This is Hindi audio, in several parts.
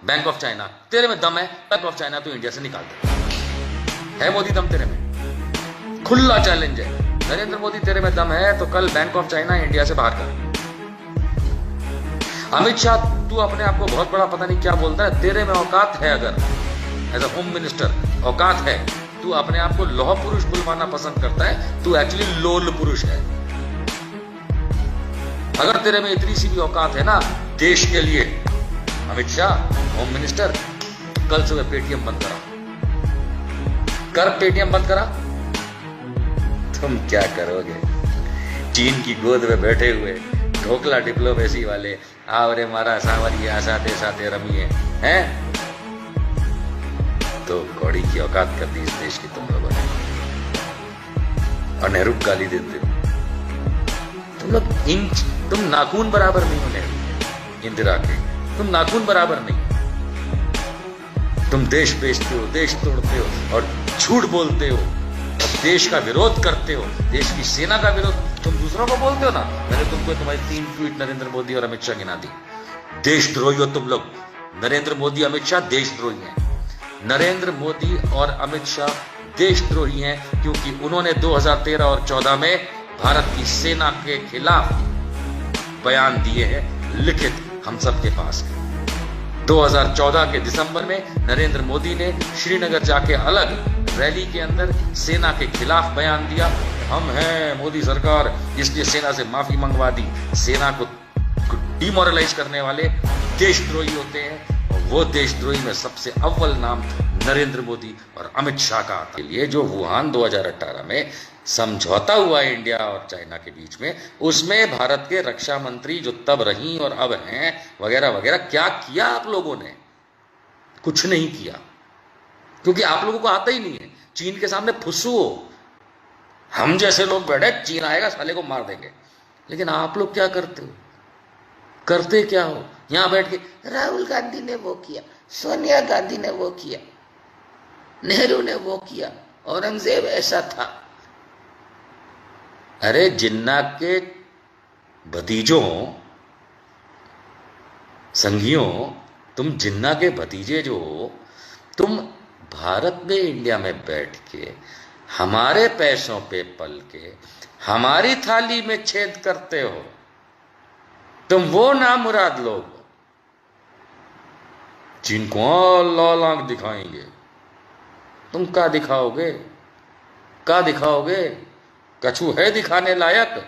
बैंक ऑफ चाइना, तेरे में दम है, बैंक ऑफ चाइना तो इंडिया से निकाल दे। है मोदी दम तेरे में? खुला चैलेंज है, नरेंद्र मोदी तेरे में दम है तो कल बैंक ऑफ चाइना इंडिया से बाहर कर। अमित शाह, तू अपने आप को बहुत बड़ा पता नहीं क्या बोलता है, तेरे में औकात है, अगर एज अ होम मिनिस्टर औकात है, तू अपने आप को लौह पुरुष बुलवाना पसंद करता है, तू एक्चुअली लोल पुरुष है। अगर तेरे में इतनी सी भी औकात है ना देश के लिए, अमित शाह होम मिनिस्टर, कल सुबह पेटीएम बंद करा, कर पेटीएम बंद करा। तुम क्या करोगे? चीन की गोद में बैठे हुए ढोकला डिप्लोमेसी वाले, आवरे मारा सावरिया साथे साथे रमिए हैं, तो कौड़ी की औकात कर दी इस देश की तुम लोगों ने, और नेहरू गाली देते हो तुम लोग। इंच, तुम नाखून बराबर नहीं हो नेहरू इंदिरा के, तुम नाखून बराबर नहीं। तुम देश बेचते हो, देश तोड़ते हो और झूठ बोलते हो, और देश का विरोध करते हो, देश की सेना का विरोध तुम दूसरों को बोलते हो ना। मैंने तुमको तुम्हारी 3 ट्वीट नरेंद्र मोदी और अमित शाह गिना दी। देशद्रोही हो तुम लोग। नरेंद्र मोदी अमित शाह देशद्रोही हैं। नरेंद्र मोदी और अमित शाह देशद्रोही हैं क्योंकि उन्होंने 2013 और 14 में भारत की सेना के खिलाफ बयान दिए हैं, लिखित हम सबके पास है। 2014 के दिसंबर में नरेंद्र मोदी ने श्रीनगर जाके अलग रैली के अंदर सेना के खिलाफ बयान दिया, हम हैं मोदी सरकार, इसलिए सेना से माफी मंगवा दी। सेना को डिमोरलाइज करने वाले देशद्रोही होते हैं, और वो देशद्रोही में सबसे अव्वल नाम नरेंद्र मोदी और अमित शाह का आता है। ये जो वुहान 2018 में समझौता हुआ है इंडिया और चाइना के बीच में, उसमें भारत के रक्षा मंत्री जो तब रही और अब हैं वगैरह वगैरह, क्या किया आप लोगों ने? कुछ नहीं किया, क्योंकि आप लोगों को आता ही नहीं है। चीन के सामने फुस्सू हो, हम जैसे लोग बैठे चीन आएगा साले को मार देंगे, लेकिन आप लोग क्या करते हो? करते क्या हो? यहां बैठ के राहुल गांधी ने वो किया, सोनिया गांधी ने वो किया, नेहरू ने वो किया, औरंगजेब ऐसा था। अरे जिन्ना के भतीजों, संघियों, तुम जिन्ना के भतीजे जो हो, तुम भारत में इंडिया में बैठ के हमारे पैसों पे पल के हमारी थाली में छेद करते हो। तुम वो नामुराद लोग जिनको लाल आंख दिखाएंगे, तुम क्या दिखाओगे? क्या दिखाओगे? कछु है दिखाने लायक?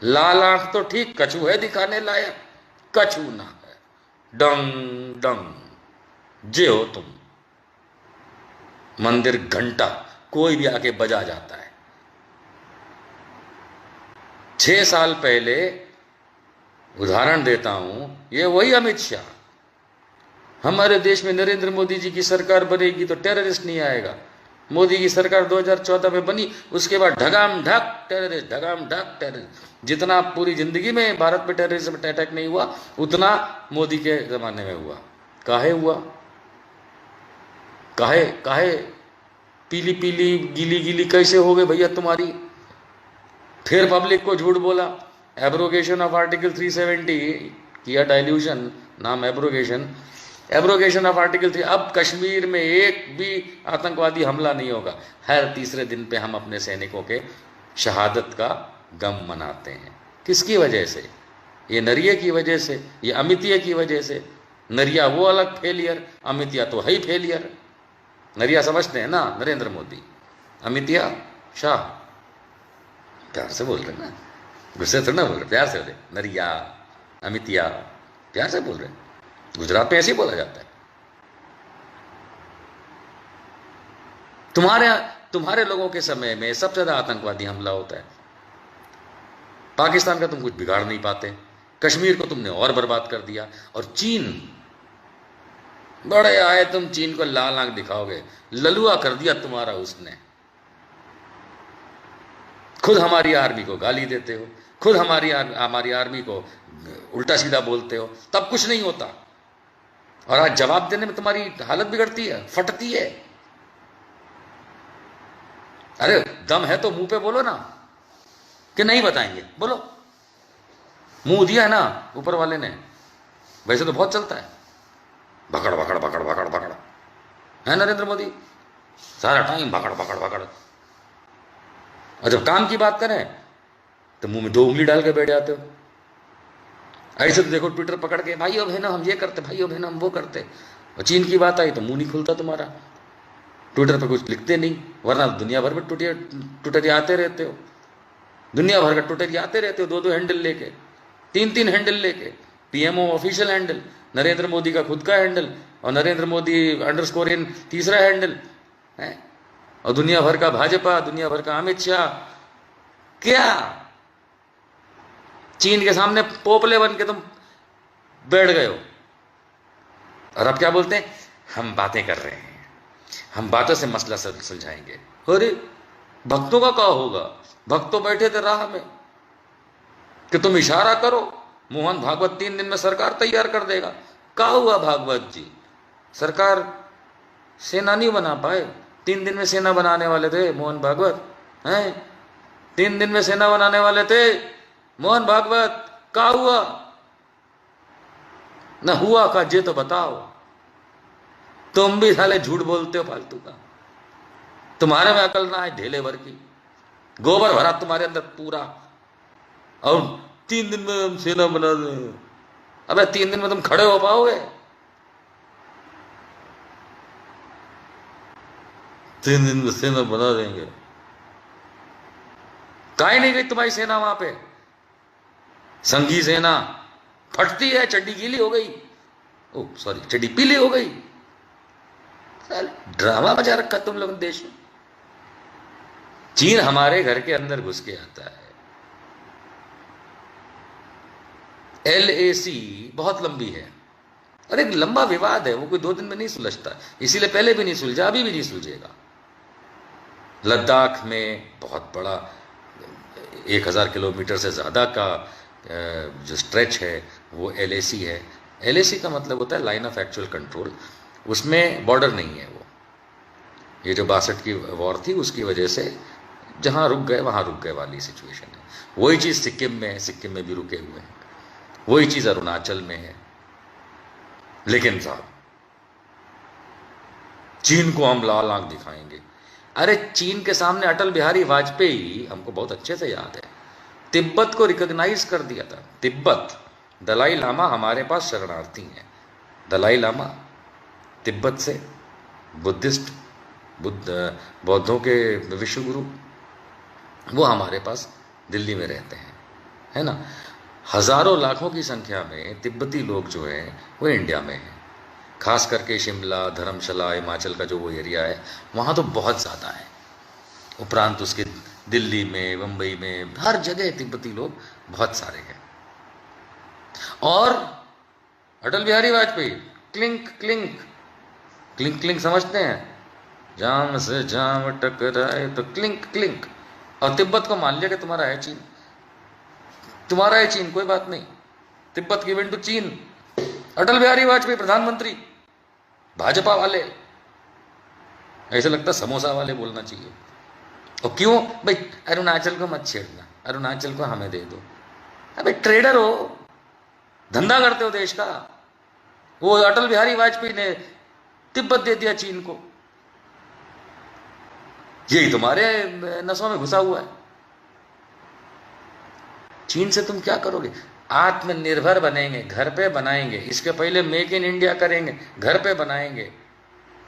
लाल आंख तो ठीक, कछु है दिखाने लायक? कछु ना है। डंग डंग जे हो तुम। मंदिर घंटा कोई भी आके बजा जाता है। 6 साल पहले उदाहरण देता हूं, ये वही अमित शाह, हमारे देश में नरेंद्र मोदी जी की सरकार बनेगी तो टेररिस्ट नहीं आएगा। मोदी की सरकार 2014 में बनी, उसके बाद ढगाम ढक टेररिस्ट, ढगाम ढक टेररिस्ट। जितना पूरी जिंदगी में भारत पे टेररिज्म अटैक नहीं हुआ, उतना मोदी के जमाने में हुआ। काहे हुआ? काहे काहे? पीली पीली गीली गीली कैसे हो गए भैया तुम्हारी? फिर पब्लिक को झूठ बोला, एब्रोगेशन ऑफ आर्टिकल 370 किया, डाइल्यूशन नाम एब्रोगेशन, एब्रोगेशन ऑफ आर्टिकल 3। अब कश्मीर में एक भी आतंकवादी हमला नहीं होगा। हर तीसरे दिन पे हम अपने सैनिकों के शहादत का गम मनाते हैं। किसकी वजह से? ये नरिया की वजह से, ये अमितिया की वजह से। नरिया वो अलग फेलियर, अमितिया तो है ही फेलियर। नरिया समझते हैं ना नरेंद्र मोदी, अमितिया शाह। प्यार से बोल रहे ना, गुस्से थोड़ा ना बोल रहे, प्यार से बोले। नरिया अमितिया प्यार से बोल रहे। गुजरात में ऐसे ही बोला जाता है। तुम्हारे लोगों के समय में सबसे ज्यादा आतंकवादी हमला होता है। पाकिस्तान का तुम कुछ बिगाड़ नहीं पाते, कश्मीर को तुमने और बर्बाद कर दिया। और चीन बड़े आए, तुम चीन को लाल आंख दिखाओगे, ललुआ कर दिया तुम्हारा उसने। खुद हमारी आर्मी को गाली देते हो, खुद हमारी आर्मी को उल्टा सीधा बोलते हो, तब कुछ नहीं होता। और आज जवाब देने में तुम्हारी हालत बिगड़ती है, फटती है। अरे दम है तो मुंह पे बोलो ना, कि नहीं बताएंगे, बोलो। मुंह दिया है ना ऊपर वाले ने, वैसे तो बहुत चलता है। भकड़ भकड़ भकड़ भकड़ भकड़, है नरेंद्र मोदी, सारा टाइम भकड़ भकड़ भकड़। और जब काम की बात करें तो मुंह में 2 उंगली डाल के बैठ जाते हो। ऐसे तो देखो ट्विटर पकड़ के, भाइयों बहनों हम ये करते, भाइयों बहनों हम वो करते, और चीन की बात आई तो मुंह नहीं खुलता तुम्हारा, ट्विटर पर कुछ लिखते नहीं, वरना दुनिया भर में ट्विटर आते रहते हो, दुनिया भर का ट्विटर आते रहते हो, 2-2 हैंडल लेके, 3-3 हैंडल लेके, PMO official handle, Narendra Modi का खुद का हैंडल, और नरेंद्र मोदी _in तीसरा हैंडल है, और दुनिया भर का भाजपा, दुनिया भर का अमित शाह। क्या चीन के सामने पोपले बन के तुम बैठ गए हो, और अब क्या बोलते हैं, हम बातें कर रहे हैं, हम बातों से मसला सुलझाएंगे। अरे भक्तों का क्या होगा, भक्त तो बैठे थे राह में कि तुम इशारा करो, मोहन भागवत 3 दिन में सरकार तैयार कर देगा। क्या हुआ भागवत जी, सरकार सेना नहीं बना पाए, 3 दिन में सेना बनाने वाले थे मोहन भागवत, हैं 3 दिन में सेना बनाने वाले थे मोहन भागवत, क्या हुआ, ना हुआ का जे तो बताओ। तुम भी साले झूठ बोलते हो फालतू का, तुम्हारे में अकल ना है ढेले भर की, गोबर भरा तुम्हारे अंदर पूरा, और 3 दिन में हम सेना बना दें। अबे 3 दिन में तुम खड़े हो पाओगे? 3 दिन में सेना बना देंगे, काहे नहीं गई तुम्हारी सेना वहां पे? संघी सेना फटती है, चड्डी गीली हो गई, ओ सॉरी चड्डी पीली हो गई। ड्रामा बजा रखा तुम लोग देश में। चीन हमारे घर के अंदर घुस के आता है। LAC बहुत लंबी है और एक लंबा विवाद है, वो कोई 2 दिन में नहीं सुलझता, इसीलिए पहले भी नहीं सुलझा, अभी भी नहीं सुलझेगा। लद्दाख में बहुत बड़ा 1000 किलोमीटर से ज़्यादा का जो स्ट्रेच है वो LAC है। LAC का मतलब होता है लाइन ऑफ एक्चुअल कंट्रोल, उसमें बॉर्डर नहीं है। वो ये जो 62 की वॉर थी उसकी वजह से जहाँ रुक गए वहाँ रुक गए वाली सिचुएशन है। वही चीज़ सिक्किम में है, सिक्किम में भी रुके हुए हैं, वही चीज़ अरुणाचल में है। लेकिन साहब चीन को हम लाल आंख दिखाएंगे। अरे चीन के सामने अटल बिहारी वाजपेयी, हमको बहुत अच्छे से याद है, तिब्बत को रिकॉग्नाइज कर दिया था। तिब्बत, दलाई लामा हमारे पास शरणार्थी हैं। दलाई लामा तिब्बत से बुद्धिस्ट, बौद्धों के विश्व गुरु, वो हमारे पास दिल्ली में रहते हैं, है ना। हजारों लाखों की संख्या में तिब्बती लोग जो हैं वो इंडिया में हैं, खास करके शिमला, धर्मशाला, हिमाचल का जो वो एरिया है वहाँ तो बहुत ज़्यादा है। उपरांत उसके दिल्ली में, मुंबई में, हर जगह तिब्बती लोग बहुत सारे हैं। और Atal Bihari Vajpayee clink clink clink clink समझते हैं, जाम से जाम टकराए तो क्लिंक क्लिंक। और तिब्बत को मान लिया कि तुम्हारा है चीन, तुम्हारा है चीन, कोई बात नहीं, तिब्बत गिवन टू चीन। अटल बिहारी वाजपेयी प्रधानमंत्री, भाजपा वाले, ऐसे लगता समोसा वाले बोलना चाहिए। और क्यों भाई, अरुणाचल को मत छेड़ना, अरुणाचल को हमें दे दो। अबे ट्रेडर हो, धंधा करते हो देश का। वो अटल बिहारी वाजपेयी ने तिब्बत दे दिया चीन को, यही तुम्हारे नसों में घुसा हुआ है। चीन से तुम क्या करोगे? आत्मनिर्भर बनेंगे, घर पे बनाएंगे, इसके पहले मेक इन इंडिया करेंगे, घर पे बनाएंगे।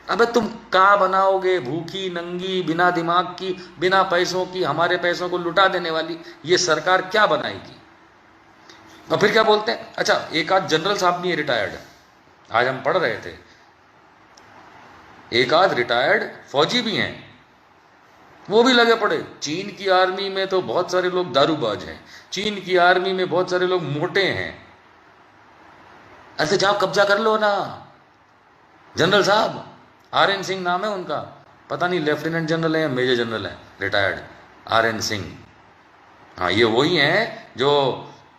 अबे तुम क्या बनाओगे? भूखी नंगी, बिना दिमाग की, बिना पैसों की, हमारे पैसों को लुटा देने वाली ये सरकार क्या बनाएगी? और फिर क्या बोलते हैं, अच्छा एक आध जनरल साहब भी रिटायर्ड है, आज हम पढ़ रहे थे, एक आध रिटायर्ड फौजी भी हैं, वो भी लगे पड़े। चीन की आर्मी में तो बहुत सारे लोग दारूबाज हैं, चीन की आर्मी में बहुत सारे लोग मोटे हैं। ऐसे जाओ कब्जा कर लो ना। जनरल साहब RN सिंह नाम है उनका, पता नहीं लेफ्टिनेंट जनरल है या मेजर जनरल है, रिटायर्ड RN सिंह। हाँ ये वही हैं जो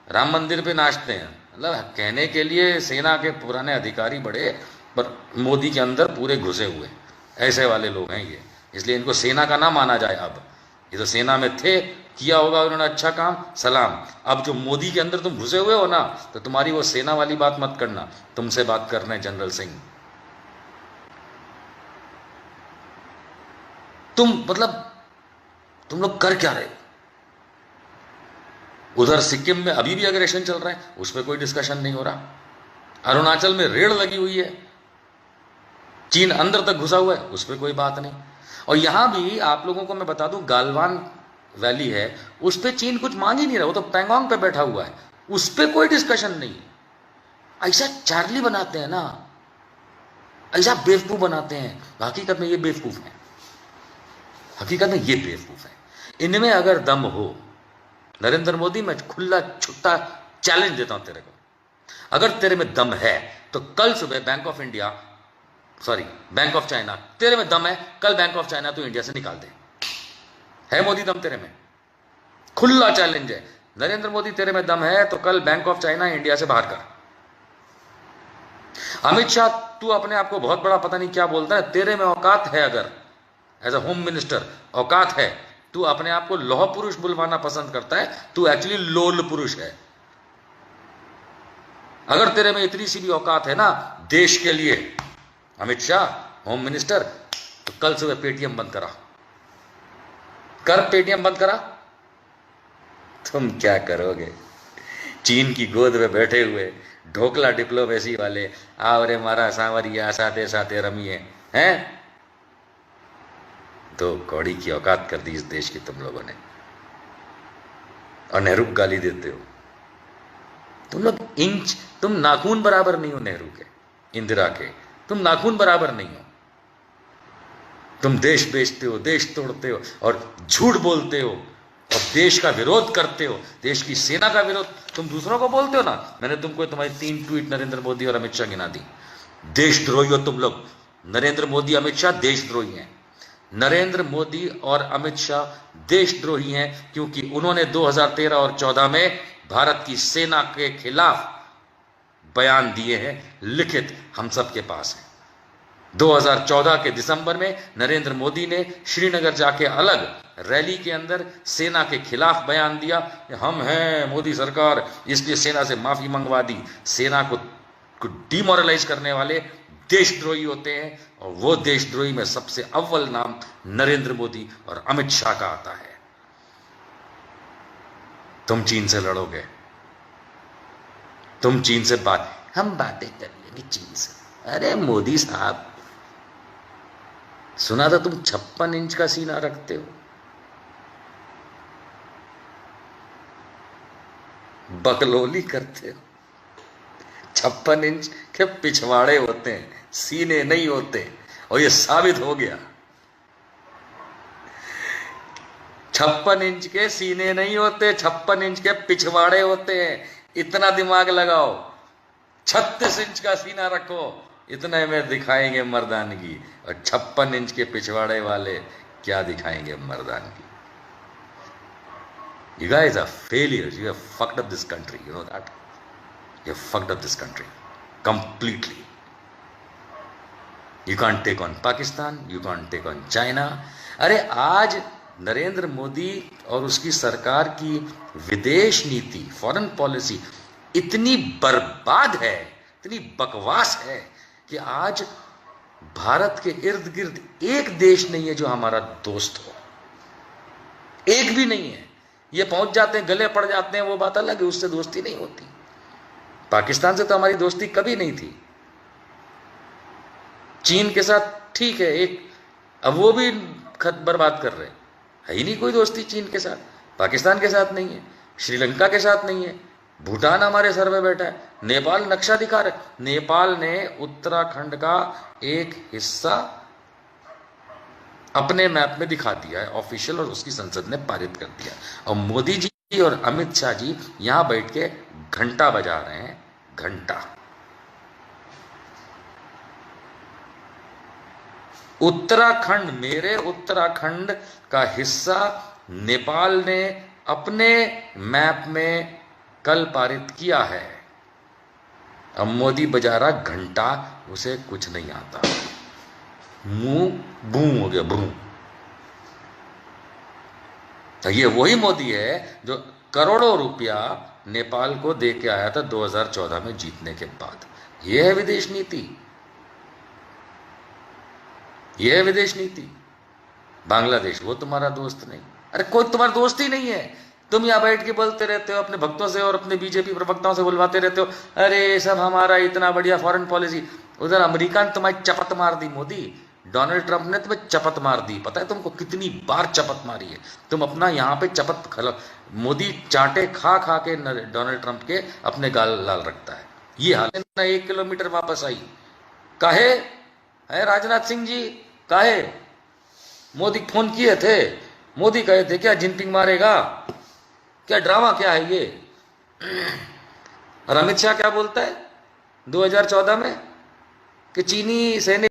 राम मंदिर पे नाचते हैं, मतलब कहने के लिए सेना के पुराने अधिकारी बड़े, पर मोदी के अंदर पूरे घुसे हुए ऐसे वाले लोग हैं ये, इसलिए इनको सेना का ना माना जाए। अब ये तो सेना में थे, किया होगा उन्होंने अच्छा काम, सलाम। अब जो मोदी के अंदर तुम घुसे हुए हो ना, तो तुम्हारी वो सेना वाली बात मत करना। तुमसे बात कर रहे हैं जनरल सिंह। तुम लोग कर क्या रहे हो? उधर सिक्किम में अभी भी अग्रेशन चल रहा है, उस पर कोई डिस्कशन नहीं हो रहा। अरुणाचल में रेड लगी हुई है, चीन अंदर तक घुसा हुआ है, उस पर कोई बात नहीं। और यहां भी आप लोगों को मैं बता दूं, गालवान वैली है, उस पर चीन कुछ मांग ही नहीं रहा, वो तो पैंगोंग पे बैठा हुआ है, उस पर कोई डिस्कशन नहीं। ऐसा चार्ली बनाते हैं ना, ऐसा बेवकूफ बनाते हैं। हकीकत में ये बेवकूफ है, हकीकत में ये बेवकूफ है। इनमें अगर दम हो, नरेंद्र मोदी, मैं खुला छुट्टा चैलेंज देता हूं तेरे को, अगर तेरे में दम है तो कल सुबह बैंक ऑफ चाइना, तेरे में दम है, कल बैंक ऑफ चाइना तो इंडिया से निकाल दे। है मोदी दम तेरे में? खुला चैलेंज है, नरेंद्र मोदी तेरे में दम है तो कल बैंक ऑफ चाइना इंडिया से बाहर कर। अमित शाह, तू अपने आप को बहुत बड़ा पता नहीं क्या बोलता है, तेरे में औकात है, अगर एज अ होम मिनिस्टर औकात है, तू अपने आप को लौह पुरुष बुलवाना पसंद करता है, तू एक्चुअली लोल पुरुष है। अगर तेरे में इतनी सी भी औकात है ना देश के लिए, अमित शाह होम मिनिस्टर, तो कल सुबह पेटीएम बंद करा कर, पेटीएम बंद करा। तुम क्या करोगे? चीन की गोद में बैठे हुए ढोकला डिप्लोमेसी वाले, आओ रे मारा सांवरिया, साथे साथे रमिए, हैं? तो कौड़ी की औकात कर दी इस देश की तुम लोगों ने, और नेहरू को गाली देते हो। तुम लोग तुम नाखून बराबर नहीं हो नेहरू के, इंदिरा के, तुम नाखून बराबर नहीं हो। तुम देश बेचते हो, देश तोड़ते हो, और झूठ बोलते हो, और देश का विरोध करते हो, देश की सेना का विरोध तुम दूसरों को बोलते हो ना। मैंने तुमको तुम्हारी 3 ट्वीट नरेंद्र मोदी और अमित शाह गिना दी। देशद्रोही हो तुम लोग। नरेंद्र मोदी, अमित शाह देशद्रोही हैं। नरेंद्र मोदी और अमित शाह देशद्रोही हैं क्योंकि उन्होंने 2013 और 14 में भारत की सेना के खिलाफ बयान दिए हैं, लिखित हम सबके पास है। 2014 के दिसंबर में नरेंद्र मोदी ने श्रीनगर जाके अलग रैली के अंदर सेना के खिलाफ बयान दिया, हम हैं मोदी सरकार, इसलिए सेना से माफी मंगवा दी। सेना को डिमोरलाइज करने वाले देशद्रोही होते हैं, और वो देशद्रोही में सबसे अव्वल नाम नरेंद्र मोदी और अमित शाह का आता है। तुम चीन से लड़ोगे, तुम चीन से हम बातें कर लेंगे चीन से। अरे मोदी साहब, सुना था तुम 56 इंच का सीना रखते हो, बकलोली करते हो। 56 इंच के पिछवाड़े होते हैं, सीने नहीं होते, और ये साबित हो गया। 56 इंच के सीने नहीं होते, 56 इंच के पिछवाड़े होते हैं। इतना दिमाग लगाओ, 36 इंच का सीना रखो, इतने में दिखाएंगे मर्दानगी, और 56 इंच के पिछवाड़े वाले क्या दिखाएंगे मर्दानगी। You guys are failures. You have fucked up this country. You know that? You have fucked up this country completely. You can't take on Pakistan. You can't take on China. अरे आज नरेंद्र मोदी और उसकी सरकार की विदेश नीति, फॉरेन पॉलिसी इतनी बर्बाद है, इतनी बकवास है कि आज भारत के इर्द गिर्द एक देश नहीं है जो हमारा दोस्त हो। एक भी नहीं है। ये पहुंच जाते हैं, गले पड़ जाते हैं, वो बात अलग है, उससे दोस्ती नहीं होती। पाकिस्तान से तो हमारी दोस्ती कभी नहीं थी। चीन के साथ ठीक है एक, अब वो भी खत बर्बाद कर रहे हैं, है ही नहीं कोई दोस्ती चीन के साथ। पाकिस्तान के साथ नहीं है, श्रीलंका के साथ नहीं है, भूटान हमारे सर में बैठा है, नेपाल नक्शा दिखा रहे। नेपाल ने उत्तराखंड का एक हिस्सा अपने मैप में दिखा दिया है ऑफिशियल, और उसकी संसद ने पारित कर दिया। और मोदी जी और अमित शाह जी यहां बैठ के घंटा बजा रहे हैं, घंटा। उत्तराखंड, मेरे उत्तराखंड का हिस्सा नेपाल ने अपने मैप में कल पारित किया है। अब मोदी बजा रहा घंटा, उसे कुछ नहीं आता, मुंह बू हो गया, बू। तो ये वही मोदी है जो करोड़ों रुपया नेपाल को दे के आया था 2014 में जीतने के बाद। यह है विदेश नीति, यह है विदेश नीति। बांग्लादेश वो तुम्हारा दोस्त नहीं। अरे कोई तुम्हारा दोस्त ही नहीं है। तुम यहाँ बैठ के बोलते रहते हो, अपने भक्तों से और अपने बीजेपी प्रवक्ताओं से बुलवाते रहते हो, अरे सब हमारा इतना बढ़िया फॉरेन पॉलिसी। उधर अमेरिका ने तुम्हारी चपत मार दी मोदी, डोनाल्ड ट्रंप ने तुम्हें चपत मार दी। पता है तुमको कितनी बार चपत मारी है? तुम अपना यहाँ पे चपत खा, मोदी चाटे खा खा के डोनाल्ड ट्रंप के अपने गाल लाल रखता है। ये हाल है ना। 1 किलोमीटर वापस आई काहे है राजनाथ सिंह जी? काहे? मोदी फोन किए थे, मोदी कहे थे क्या जिनपिंग मारेगा? क्या ड्रामा क्या है ये? और अमित शाह क्या बोलता है 2014 में कि चीनी सैनिक